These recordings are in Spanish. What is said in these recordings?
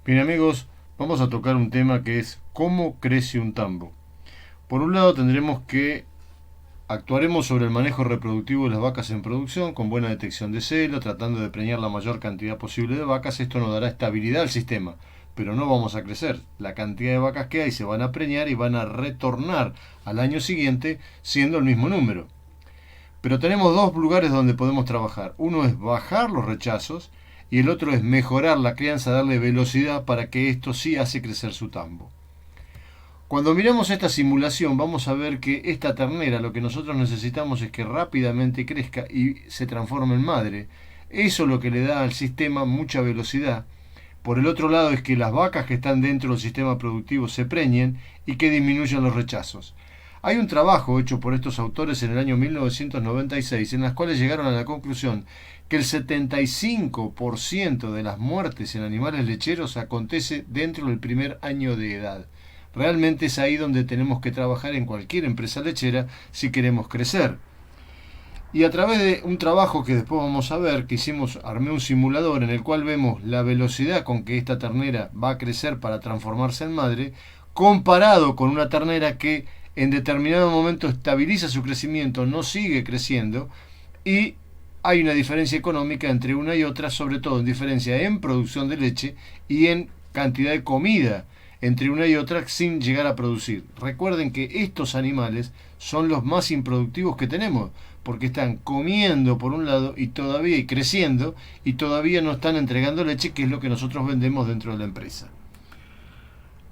Bien amigos, vamos a tocar un tema que es cómo crece un tambo. Por un lado tendremos que actuaremos sobre el manejo reproductivo de las vacas en producción con buena detección de celo, tratando de preñar la mayor cantidad posible de vacas. Esto nos dará estabilidad al sistema, pero no vamos a crecer. La cantidad de vacas que hay se van a preñar y van a retornar al año siguiente siendo el mismo número. Pero tenemos dos lugares donde podemos trabajar. Uno es bajar los rechazos y el otro es mejorar la crianza, darle velocidad para que esto sí hace crecer su tambo. Cuando miramos esta simulación vamos a ver que esta ternera lo que nosotros necesitamos es que rápidamente crezca y se transforme en madre. Eso es lo que le da al sistema mucha velocidad. Por el otro lado es que las vacas que están dentro del sistema productivo se preñen y que disminuyan los rechazos. Hay un trabajo hecho por estos autores en el año 1996 en las cuales llegaron a la conclusión que el 75% de las muertes en animales lecheros acontece dentro del primer año de edad. Realmente es ahí donde tenemos que trabajar en cualquier empresa lechera si queremos crecer. Y a través de un trabajo que después vamos a ver, que hicimos, armé un simulador en el cual vemos la velocidad con que esta ternera va a crecer para transformarse en madre, comparado con una ternera que en determinado momento estabiliza su crecimiento, no sigue creciendo, y hay una diferencia económica entre una y otra, sobre todo en diferencia en producción de leche y en cantidad de comida entre una y otra sin llegar a producir. Recuerden que estos animales son los más improductivos que tenemos, porque están comiendo por un lado y todavía y creciendo y todavía no están entregando leche, que es lo que nosotros vendemos dentro de la empresa.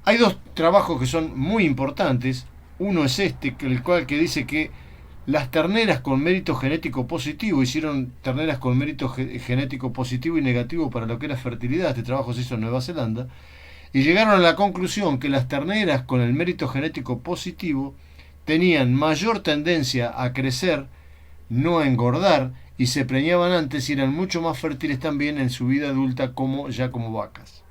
Hay dos trabajos que son muy importantes. Uno es este, el cual que dice que las terneras con mérito genético positivo hicieron terneras con mérito genético positivo y negativo para lo que era fertilidad. Este trabajo se hizo en Nueva Zelanda y llegaron a la conclusión que las terneras con el mérito genético positivo tenían mayor tendencia a crecer, no a engordar, y se preñaban antes y eran mucho más fértiles también en su vida adulta como ya como vacas.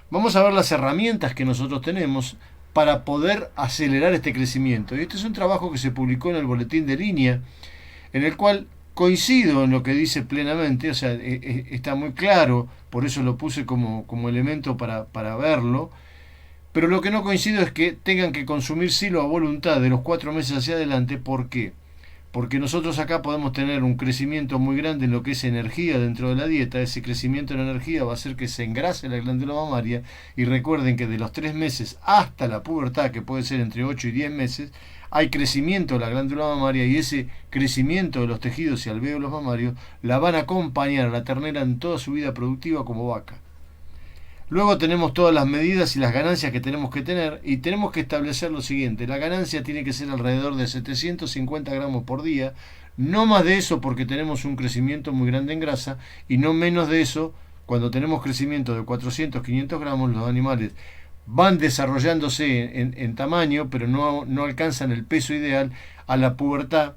Vamos a ver las herramientas que nosotros tenemos para poder acelerar este crecimiento. Y este es un trabajo que se publicó en el boletín de línea, en el cual coincido en lo que dice plenamente, o sea, está muy claro, por eso lo puse como elemento para verlo, pero lo que no coincido es que tengan que consumir silo a voluntad de los 4 meses hacia adelante. ¿Por qué? Porque nosotros acá podemos tener un crecimiento muy grande en lo que es energía dentro de la dieta. Ese crecimiento en energía va a hacer que se engrase la glándula mamaria. Y recuerden que de los 3 meses hasta la pubertad, que puede ser entre 8 y 10 meses, hay crecimiento de la glándula mamaria, y ese crecimiento de los tejidos y alvéolos mamarios la van a acompañar a la ternera en toda su vida productiva como vaca. Luego tenemos todas las medidas y las ganancias que tenemos que tener, y tenemos que establecer lo siguiente: la ganancia tiene que ser alrededor de 750 gramos por día, no más de eso porque tenemos un crecimiento muy grande en grasa, y no menos de eso cuando tenemos crecimiento de 400-500 gramos. Los animales van desarrollándose en tamaño, pero no alcanzan el peso ideal a la pubertad,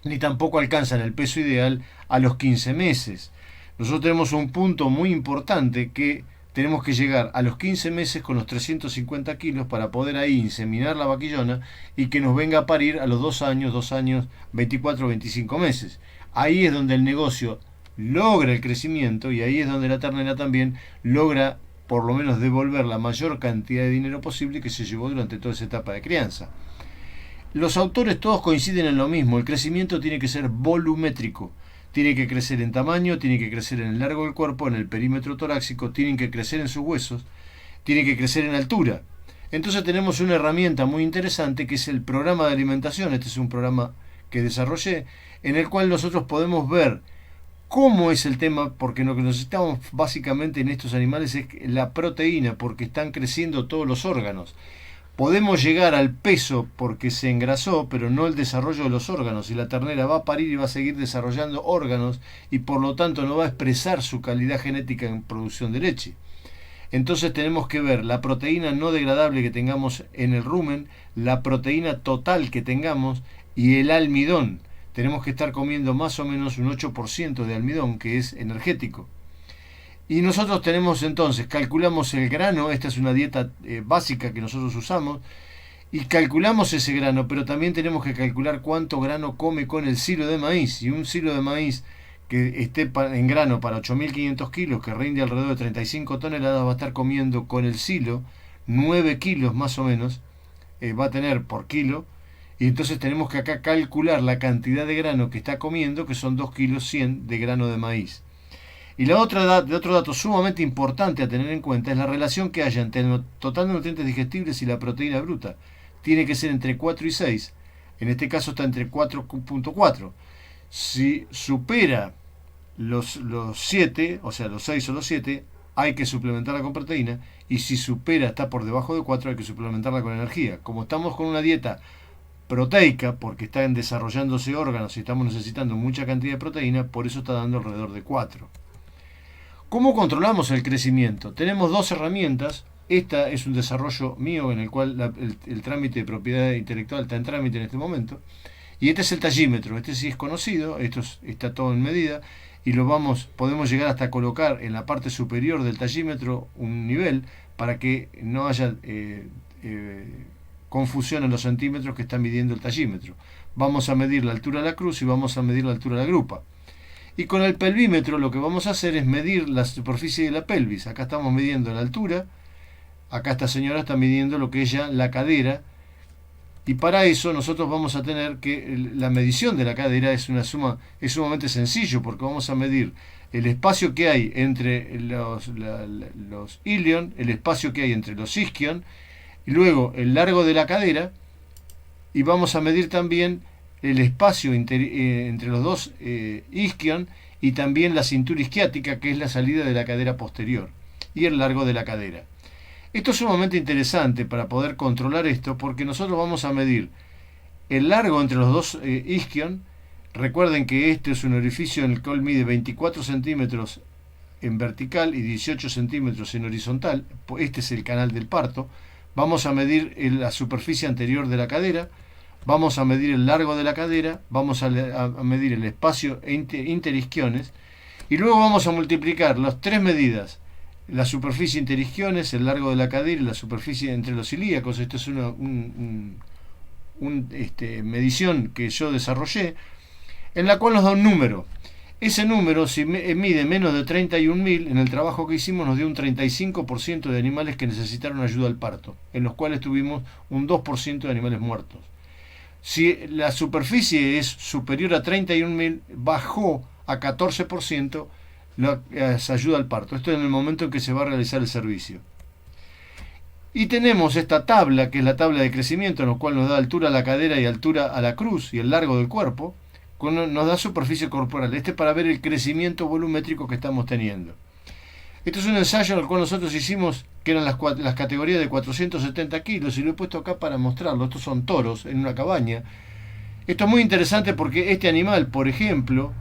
ni tampoco alcanzan el peso ideal a los 15 meses. Nosotros tenemos un punto muy importante que tenemos que llegar a los 15 meses con los 350 kilos para poder ahí inseminar la vaquillona y que nos venga a parir a los 2 años, 24, 25 meses. Ahí es donde el negocio logra el crecimiento, y ahí es donde la ternera también logra por lo menos devolver la mayor cantidad de dinero posible que se llevó durante toda esa etapa de crianza. Los autores todos coinciden en lo mismo: el crecimiento tiene que ser volumétrico. Tiene que crecer en tamaño, tiene que crecer en el largo del cuerpo, en el perímetro torácico, tienen que crecer en sus huesos, tiene que crecer en altura. Entonces tenemos una herramienta muy interesante que es el programa de alimentación. Este es un programa que desarrollé, en el cual nosotros podemos ver cómo es el tema, porque lo que necesitamos básicamente en estos animales es la proteína, porque están creciendo todos los órganos. Podemos llegar al peso porque se engrasó, pero no el desarrollo de los órganos. Y la ternera va a parir y va a seguir desarrollando órganos, y por lo tanto no va a expresar su calidad genética en producción de leche. Entonces tenemos que ver la proteína no degradable que tengamos en el rumen, la proteína total que tengamos y el almidón. Tenemos que estar comiendo más o menos un 8% de almidón, que es energético. Y nosotros tenemos entonces, calculamos el grano. Esta es una dieta básica que nosotros usamos, y calculamos ese grano, pero también tenemos que calcular cuánto grano come con el silo de maíz. Y un silo de maíz que esté en grano para 8.500 kilos, que rinde alrededor de 35 toneladas, va a estar comiendo con el silo 9 kilos más o menos, va a tener por kilo, y entonces tenemos que acá calcular la cantidad de grano que está comiendo, que son 2 kilos 100 de grano de maíz. Y la otro dato sumamente importante a tener en cuenta es la relación que haya entre el total de nutrientes digestibles y la proteína bruta. Tiene que ser entre 4 y 6. En este caso está entre 4.4. Si supera los 7, o sea, los 6 o los 7, hay que suplementarla con proteína. Y si supera, está por debajo de 4, hay que suplementarla con energía. Como estamos con una dieta proteica, porque están desarrollándose órganos y estamos necesitando mucha cantidad de proteína, por eso está dando alrededor de 4. ¿Cómo controlamos el crecimiento? Tenemos dos herramientas. Esta es un desarrollo mío en el cual el trámite de propiedad intelectual está en trámite en este momento. Y este es el tallímetro. Este sí es conocido, está todo en medida y podemos llegar hasta colocar en la parte superior del tallímetro un nivel para que no haya confusión en los centímetros que está midiendo el tallímetro. Vamos a medir la altura de la cruz y vamos a medir la altura de la grupa. Y con el pelvímetro lo que vamos a hacer es medir la superficie de la pelvis. Acá estamos midiendo la altura. Acá esta señora está midiendo lo que es ya la cadera. Y para eso nosotros vamos a tener que la medición de la cadera es sumamente sencillo, porque vamos a medir el espacio que hay entre los ilion, el espacio que hay entre los isquion, y luego el largo de la cadera, y vamos a medir también el espacio entre los dos isquion y también la cintura isquiática, que es la salida de la cadera posterior, y el largo de la cadera. Esto es sumamente interesante para poder controlar esto, porque nosotros vamos a medir el largo entre los dos isquion. Recuerden que este es un orificio en el cual mide 24 centímetros en vertical y 18 centímetros en horizontal. Este es el canal del parto. Vamos a medir la superficie anterior de la cadera. Vamos a medir el largo de la cadera, vamos a medir el espacio interisquiones y luego vamos a multiplicar las tres medidas, la superficie interisquiones, el largo de la cadera y la superficie entre los ilíacos. Esto es una medición que yo desarrollé, en la cual nos da un número. Ese número, si mide menos de 31.000, en el trabajo que hicimos nos dio un 35% de animales que necesitaron ayuda al parto, en los cuales tuvimos un 2% de animales muertos. Si la superficie es superior a 31.000, bajó a 14% la ayuda al parto. Esto es en el momento en que se va a realizar el servicio. Y tenemos esta tabla, que es la tabla de crecimiento, en la cual nos da altura a la cadera y altura a la cruz y el largo del cuerpo, nos da superficie corporal. Este es para ver el crecimiento volumétrico que estamos teniendo. Esto es un ensayo en el cual nosotros hicimos, que eran las categorías de 470 kilos, y lo he puesto acá para mostrarlo. Estos son toros en una cabaña. Esto es muy interesante porque este animal, por ejemplo,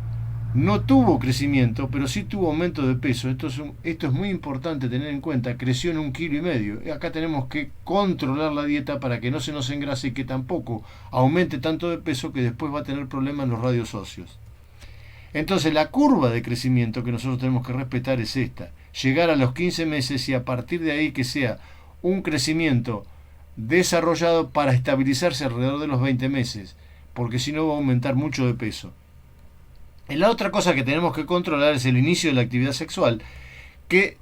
no tuvo crecimiento, pero sí tuvo aumento de peso. Esto es muy importante tener en cuenta. Creció en 1,5 kg. Acá tenemos que controlar la dieta para que no se nos engrase y que tampoco aumente tanto de peso que después va a tener problemas en los radios óseos. Entonces la curva de crecimiento que nosotros tenemos que respetar es esta: llegar a los 15 meses y a partir de ahí que sea un crecimiento desarrollado para estabilizarse alrededor de los 20 meses, porque si no va a aumentar mucho de peso. Y la otra cosa que tenemos que controlar es el inicio de la actividad sexual, que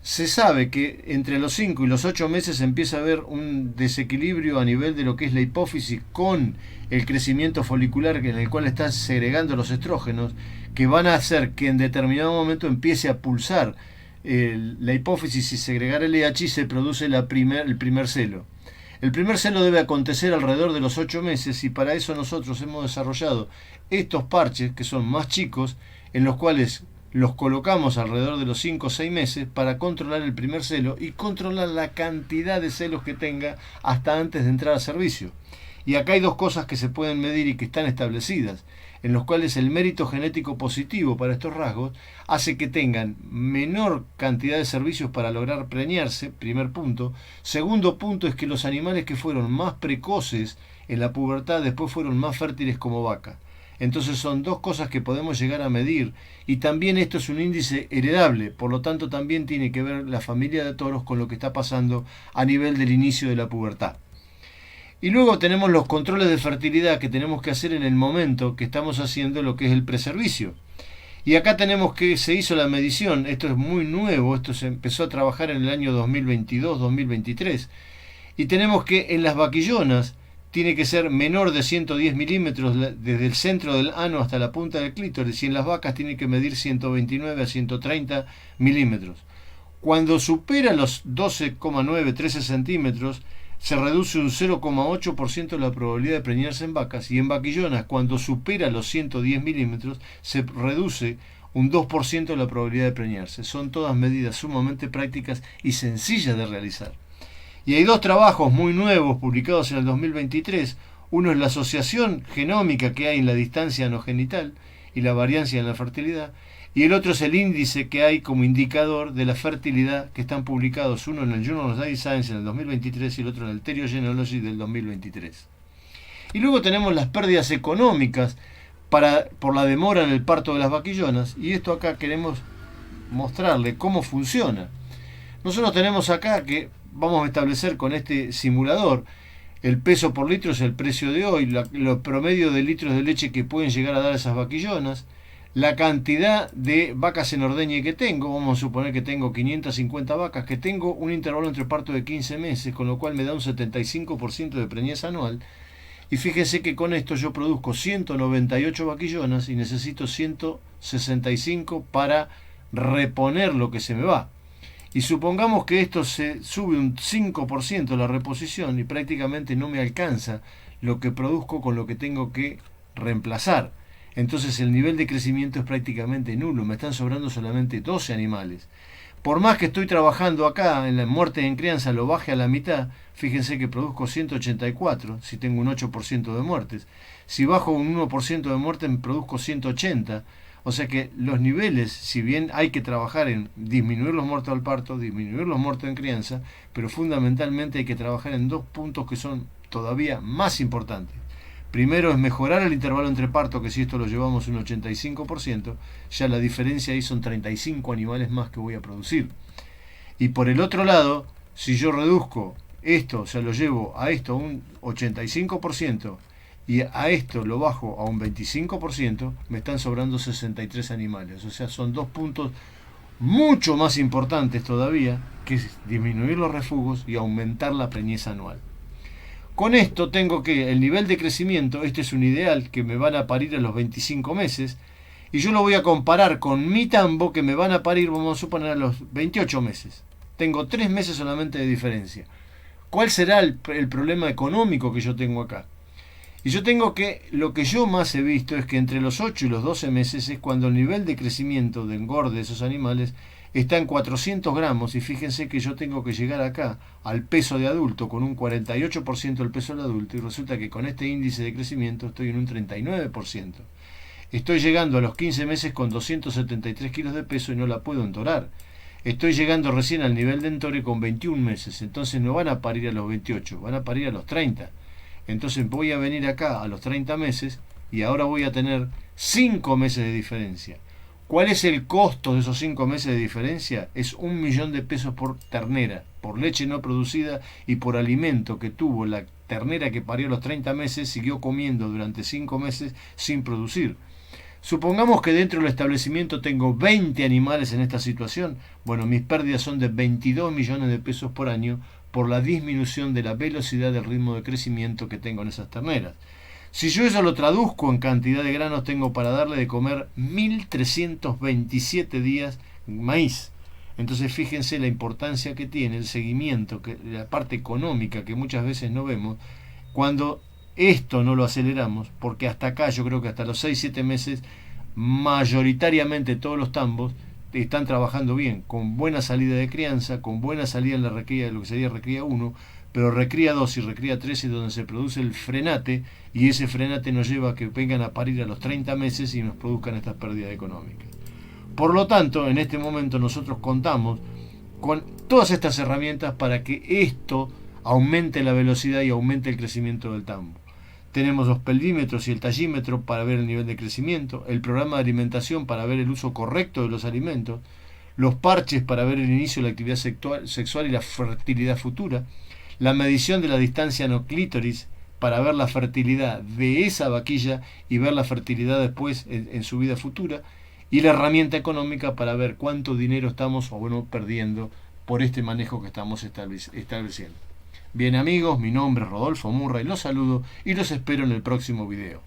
se sabe que entre los 5 y los 8 meses empieza a haber un desequilibrio a nivel de lo que es la hipófisis con el crecimiento folicular, en el cual están segregando los estrógenos, que van a hacer que en determinado momento empiece a pulsar la hipófisis y segregar LH y se produce el primer celo. El primer celo debe acontecer alrededor de los 8 meses y para eso nosotros hemos desarrollado estos parches que son más chicos, en los cuales los colocamos alrededor de los 5 o 6 meses para controlar el primer celo y controlar la cantidad de celos que tenga hasta antes de entrar a servicio. Y acá hay dos cosas que se pueden medir y que están establecidas, en los cuales el mérito genético positivo para estos rasgos hace que tengan menor cantidad de servicios para lograr preñarse, primer punto. Segundo punto es que los animales que fueron más precoces en la pubertad después fueron más fértiles como vaca. Entonces son dos cosas que podemos llegar a medir, y también esto es un índice heredable, por lo tanto también tiene que ver la familia de toros con lo que está pasando a nivel del inicio de la pubertad. Y luego tenemos los controles de fertilidad que tenemos que hacer en el momento que estamos haciendo lo que es el preservicio. Y acá tenemos que se hizo la medición, esto es muy nuevo, esto se empezó a trabajar en el año 2022-2023, y tenemos que en las vaquillonas tiene que ser menor de 110 milímetros desde el centro del ano hasta la punta del clítoris, y en las vacas tiene que medir 129 a 130 milímetros. Cuando supera los 12,9-13 centímetros, se reduce un 0,8% la probabilidad de preñarse en vacas, y en vaquillonas, cuando supera los 110 milímetros, se reduce un 2% la probabilidad de preñarse. Son todas medidas sumamente prácticas y sencillas de realizar. Y hay dos trabajos muy nuevos publicados en el 2023. Uno es la asociación genómica que hay en la distancia anogenital y la variancia en la fertilidad. Y el otro es el índice que hay como indicador de la fertilidad, que están publicados, uno en el Journal of Dairy Science en el 2023 y el otro en el Theriogenealogy del 2023. Y luego tenemos las pérdidas económicas por la demora en el parto de las vaquillonas, y esto acá queremos mostrarle cómo funciona. Nosotros tenemos acá que vamos a establecer con este simulador el peso por litro, es el precio de hoy, los promedio de litros de leche que pueden llegar a dar esas vaquillonas, la cantidad de vacas en ordeñe que tengo. Vamos a suponer que tengo 550 vacas, que tengo un intervalo entre parto de 15 meses, con lo cual me da un 75% de preñez anual. Y fíjense que con esto yo produzco 198 vaquillonas y necesito 165 para reponer lo que se me va. Y supongamos que esto se sube un 5% la reposición y prácticamente no me alcanza lo que produzco con lo que tengo que reemplazar. Entonces el nivel de crecimiento es prácticamente nulo, me están sobrando solamente 12 animales. Por más que estoy trabajando acá en la muerte en crianza, lo baje a la mitad, fíjense que produzco 184 si tengo un 8% de muertes. Si bajo un 1% de muertes, me produzco 180. O sea que los niveles, si bien hay que trabajar en disminuir los muertos al parto, disminuir los muertos en crianza, pero fundamentalmente hay que trabajar en dos puntos que son todavía más importantes. Primero es mejorar el intervalo entre parto, que si esto lo llevamos un 85%, ya la diferencia ahí son 35 animales más que voy a producir. Y por el otro lado, si yo reduzco esto, o sea, lo llevo a esto a un 85%, y a esto lo bajo a un 25%, me están sobrando 63 animales. O sea, son dos puntos mucho más importantes todavía, que es disminuir los refugos y aumentar la preñez anual. Con esto tengo que el nivel de crecimiento, este es un ideal que me van a parir a los 25 meses, y yo lo voy a comparar con mi tambo que me van a parir, vamos a suponer, a los 28 meses. Tengo 3 meses solamente de diferencia. ¿Cuál será el problema económico que yo tengo acá? Y yo tengo que, lo que yo más he visto es que entre los 8 y los 12 meses es cuando el nivel de crecimiento, de engorde de esos animales, está en 400 gramos, y fíjense que yo tengo que llegar acá al peso de adulto con un 48% del peso del adulto, y resulta que con este índice de crecimiento estoy en un 39%. Estoy llegando a los 15 meses con 273 kilos de peso y no la puedo entorar. Estoy llegando recién al nivel de entore con 21 meses, entonces no van a parir a los 28, van a parir a los 30. Entonces voy a venir acá a los 30 meses y ahora voy a tener 5 meses de diferencia. ¿Cuál es el costo de esos 5 meses de diferencia? Es 1.000.000 de pesos por ternera, por leche no producida y por alimento que tuvo la ternera que parió a los 30 meses, siguió comiendo durante 5 meses sin producir. Supongamos que dentro del establecimiento tengo 20 animales en esta situación. Bueno, mis pérdidas son de 22 millones de pesos por año por la disminución de la velocidad del ritmo de crecimiento que tengo en esas terneras. Si yo eso lo traduzco en cantidad de granos, tengo para darle de comer 1.327 días maíz. Entonces fíjense la importancia que tiene el seguimiento, que la parte económica que muchas veces no vemos, cuando esto no lo aceleramos, porque hasta acá yo creo que hasta los 6-7 meses mayoritariamente todos los tambos están trabajando bien, con buena salida de crianza, con buena salida en la recría de lo que sería recría 1, pero recría 2 y recría 3 es donde se produce el frenate, y ese frenate nos lleva a que vengan a parir a los 30 meses y nos produzcan estas pérdidas económicas. Por lo tanto, en este momento nosotros contamos con todas estas herramientas para que esto aumente la velocidad y aumente el crecimiento del tambo. Tenemos los pelvímetros y el tallímetro para ver el nivel de crecimiento, el programa de alimentación para ver el uso correcto de los alimentos, los parches para ver el inicio de la actividad sexual y la fertilidad futura, la medición de la distancia ano-clítoris para ver la fertilidad de esa vaquilla y ver la fertilidad después en su vida futura, y la herramienta económica para ver cuánto dinero estamos o bueno perdiendo por este manejo que estamos estableciendo. Bien amigos, mi nombre es Rodolfo Murray, los saludo y los espero en el próximo video.